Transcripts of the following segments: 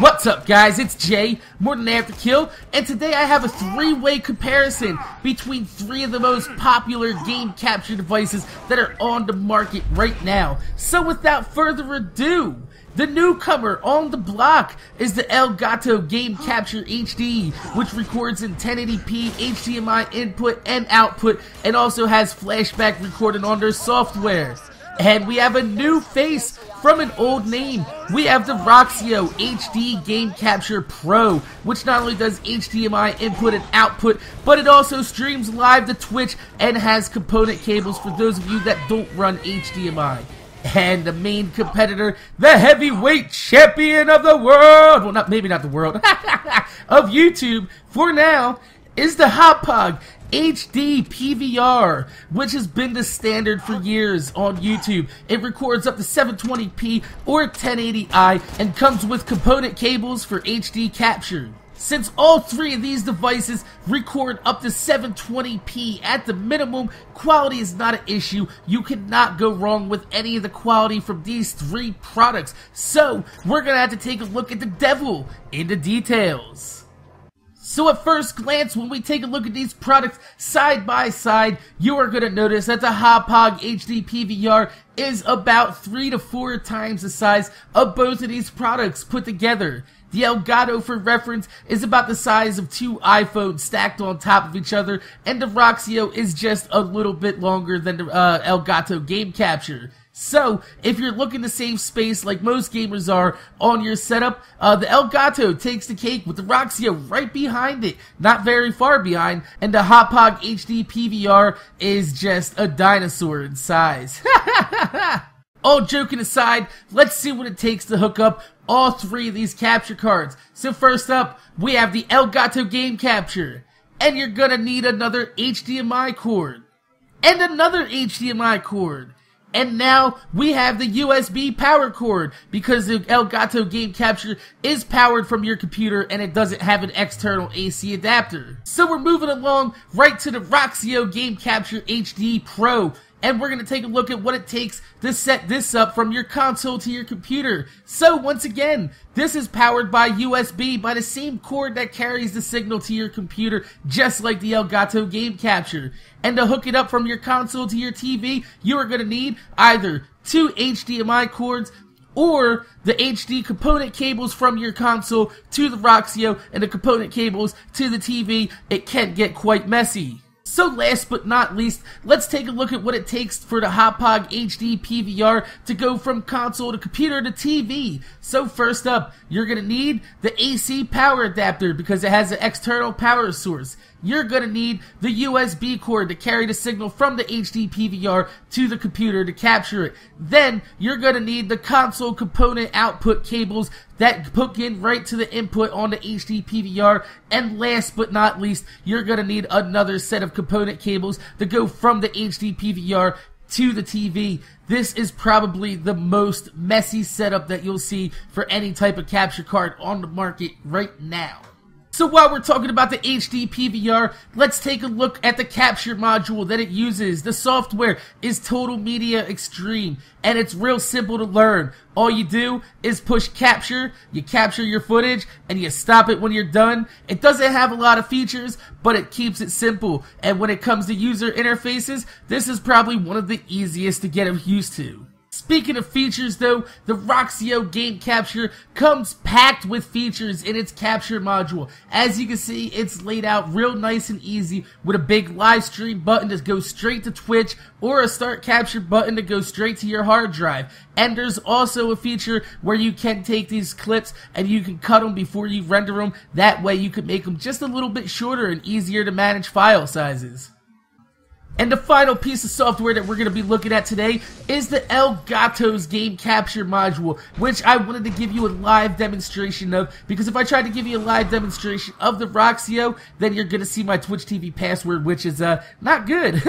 What's up, guys? It's Jay, MorninAfterKill, and today I have a three-way comparison between three of the most popular game capture devices that are on the market right now. So without further ado, the newcomer on the block is the ElGato Game Capture HD, which records in 1080p HDMI input and output, and also has flashback recording on their software. And we have a new face from an old name. We have the Roxio HD Game Capture Pro, which not only does HDMI input and output, but it also streams live to Twitch and has component cables for those of you that don't run HDMI. And the main competitor, the heavyweight champion of the world, well, maybe not the world, of YouTube for now, is the Happauge HDPVR, which has been the standard for years on YouTube. It records up to 720p or 1080i and comes with component cables for HD capture. Since all three of these devices record up to 720p at the minimum, quality is not an issue. You cannot go wrong with any of the quality from these three products. So, we're gonna have to take a look at the devil in the details. So at first glance, when we take a look at these products side by side, you are going to notice that the Happauge HDPVR is about 3 to 4 times the size of both of these products put together. The ElGato, for reference, is about the size of 2 iPhones stacked on top of each other, and the Roxio is just a little bit longer than the ElGato Game Capture. So, if you're looking to save space like most gamers are on your setup, the ElGato takes the cake with the Roxio right behind it, not very far behind, and the Happauge HDPVR is just a dinosaur in size. All joking aside, let's see what it takes to hook up all three of these capture cards. So first up, we have the ElGato Game Capture, and you're gonna need another HDMI cord, and another HDMI cord. And now we have the USB power cord, because the ElGato Game Capture is powered from your computer and it doesn't have an external AC adapter. So we're moving along right to the Roxio Game Capture HD Pro, and we're going to take a look at what it takes to set this up from your console to your computer. So once again, this is powered by USB by the same cord that carries the signal to your computer, just like the ElGato Game Capture. And to hook it up from your console to your TV, you are going to need either 2 HDMI cords or the HD component cables from your console to the Roxio and the component cables to the TV. It can get quite messy. So last but not least, let's take a look at what it takes for the Happauge HDPVR to go from console to computer to TV. So first up, you're going to need the AC power adapter because it has an external power source. You're going to need the USB cord to carry the signal from the HDPVR to the computer to capture it. Then, you're going to need the console component output cables that hook in right to the input on the HDPVR. And last but not least, you're going to need another set of component cables to go from the HDPVR to the TV. This is probably the most messy setup that you'll see for any type of capture card on the market right now. So while we're talking about the HDPVR, let's take a look at the capture module that it uses. The software is Total Media Extreme, and it's real simple to learn. All you do is push capture, you capture your footage, and you stop it when you're done. It doesn't have a lot of features, but it keeps it simple. And when it comes to user interfaces, this is probably one of the easiest to get used to. Speaking of features though, the Roxio Game Capture comes packed with features in its capture module. As you can see, it's laid out real nice and easy with a big live stream button to go straight to Twitch or a start capture button to go straight to your hard drive. And there's also a feature where you can take these clips and you can cut them before you render them. That way you can make them just a little bit shorter and easier to manage file sizes. And the final piece of software that we're going to be looking at today is the ElGato's Game Capture module, which I wanted to give you a live demonstration of, because if I tried to give you a live demonstration of the Roxio, then you're going to see my Twitch TV password, which is not good.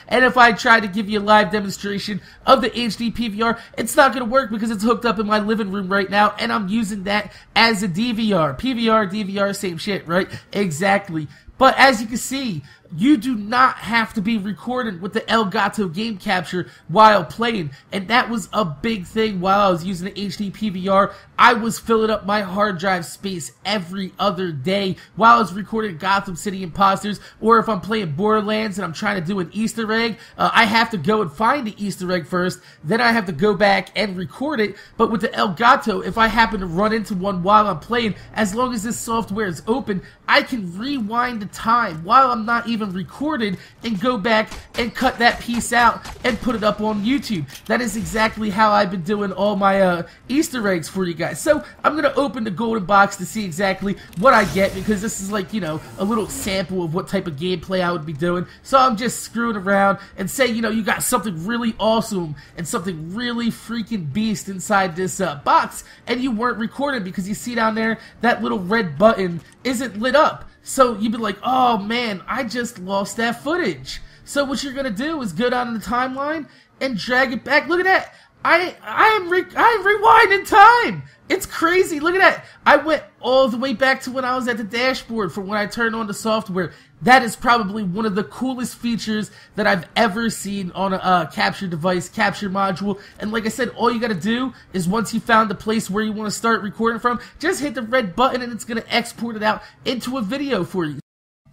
And if I try to give you a live demonstration of the HD PVR, it's not going to work because it's hooked up in my living room right now, and I'm using that as a DVR. PVR, DVR, same shit, right? Exactly. But as you can see, you do not have to be recording with the ElGato game capture while playing, and that was a big thing while I was using the HDPVR. I was filling up my hard drive space every other day while I was recording Gotham City Imposters, or if I'm playing Borderlands and I'm trying to do an Easter egg, I have to go and find the Easter egg first, then I have to go back and record it. But with the ElGato, if I happen to run into one while I'm playing, as long as this software is open, I can rewind the time while I'm not even recorded and go back and cut that piece out and put it up on YouTube. That is exactly how I've been doing all my Easter eggs for you guys. So I'm gonna open the golden box to see exactly what I get, because this is like, you know, a little sample of what type of gameplay I would be doing. So I'm just screwing around and say, you know, you got something really awesome and something really freaking beast inside this box, and you weren't recording because you see down there that little red button isn't lit up. So you'd be like, oh man, I just lost that footage. So what you're gonna do is go down in the timeline and drag it back. Look at that. I'm rewinding time. It's crazy. Look at that. I went all the way back to when I was at the dashboard from when I turned on the software. That is probably one of the coolest features that I've ever seen on a capture device, capture module. And like I said, all you gotta do is once you found the place where you want to start recording from, just hit the red button and it's gonna export it out into a video for you.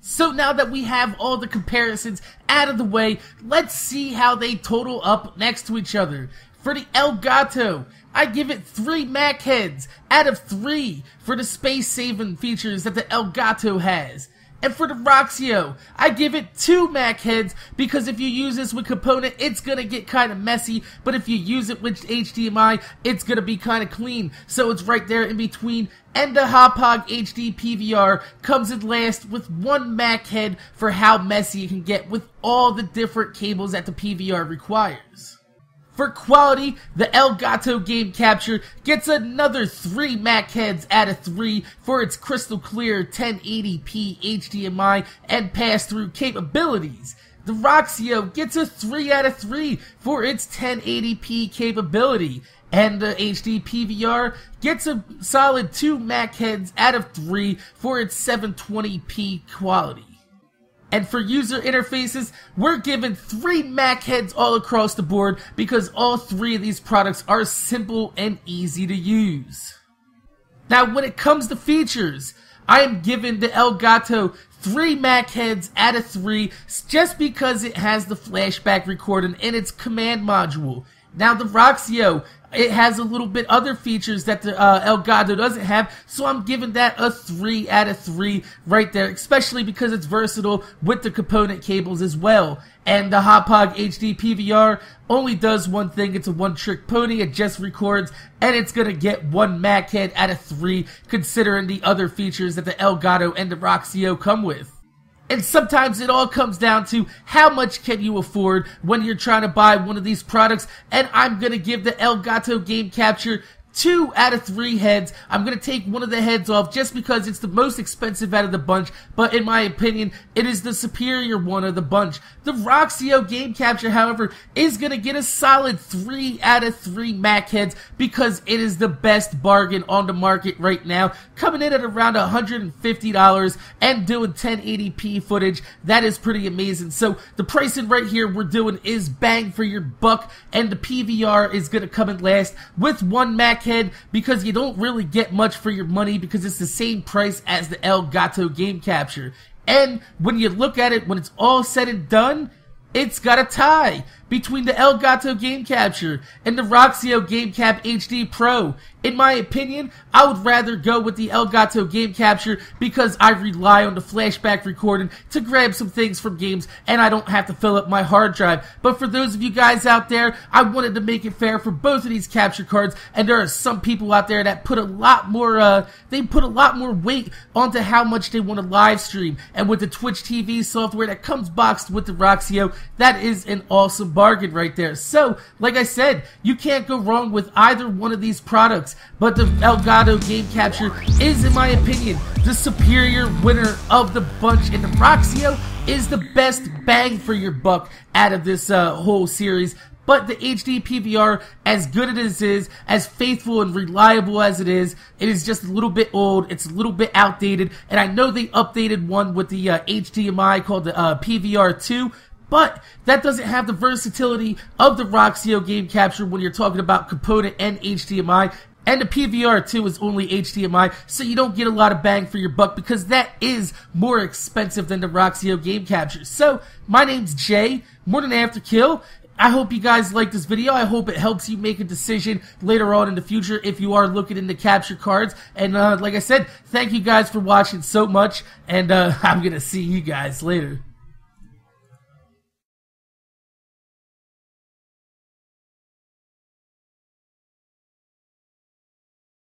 So now that we have all the comparisons out of the way, let's see how they total up next to each other. For the ElGato, I give it 3 Mac heads out of 3 for the space-saving features that the ElGato has. And for the Roxio, I give it 2 Mac heads because if you use this with component, it's gonna get kind of messy, but if you use it with HDMI, it's gonna be kind of clean. So it's right there in between. And the Happauge HDPVR comes in last with 1 Mac head for how messy you can get with all the different cables that the PVR requires. For quality, the ElGato game capture gets another 3 Mac heads out of 3 for its crystal clear 1080p HDMI and pass-through capabilities. The Roxio gets a 3 out of 3 for its 1080p capability. And the HDPVR gets a solid 2 Mac heads out of 3 for its 720p quality. And for user interfaces, we're given 3 Mac heads all across the board because all 3 of these products are simple and easy to use. Now when it comes to features, I am giving the ElGato 3 Mac heads out of 3 just because it has the flashback recording in its command module. Now the Roxio, it has a little bit other features that the ElGato doesn't have, so I'm giving that a 3 out of 3 right there, especially because it's versatile with the component cables as well. And the Happauge HDPVR only does one thing, it's a one-trick pony, it just records, and it's gonna get 1 Mac head out of 3, considering the other features that the ElGato and the Roxio come with. And sometimes it all comes down to how much can you afford when you're trying to buy one of these products, and I'm gonna give the ElGato game capture 2 out of 3 heads. I'm gonna take one of the heads off just because it's the most expensive out of the bunch, but in my opinion, it is the superior one of the bunch. The Roxio game capture, however, is gonna get a solid 3 out of 3 Mac heads because it is the best bargain on the market right now, coming in at around $150 and doing 1080p footage. That is pretty amazing. So the pricing right here we're doing is bang for your buck, and the PVR is gonna come in last with 1 Mac head because you don't really get much for your money because it's the same price as the ElGato game capture. And when you look at it, when it's all said and done, it's got a tie between the ElGato game capture and the Roxio Gamecap HD Pro. In my opinion, I would rather go with the ElGato game capture because I rely on the flashback recording to grab some things from games and I don't have to fill up my hard drive. But for those of you guys out there, I wanted to make it fair for both of these capture cards, and there are some people out there that put a lot more weight onto how much they want to live stream. And with the Twitch TV software that comes boxed with the Roxio, that is an awesome bargain right there. So, like I said, you can't go wrong with either one of these products. But the ElGato game capture is, in my opinion, the superior winner of the bunch, and the Roxio is the best bang for your buck out of this whole series. But the HDPVR, as good as it is, as faithful and reliable as it is just a little bit old, it's a little bit outdated, and I know they updated one with the HDMI called the PVR2, but that doesn't have the versatility of the Roxio game capture when you're talking about component and HDMI. And the PVR2 is only HDMI, so you don't get a lot of bang for your buck because that is more expensive than the Roxio game capture. So, my name's Jay, MorninAfterKill. I hope you guys like this video. I hope it helps you make a decision later on in the future if you are looking into capture cards. And like I said, thank you guys for watching so much, and I'm gonna see you guys later.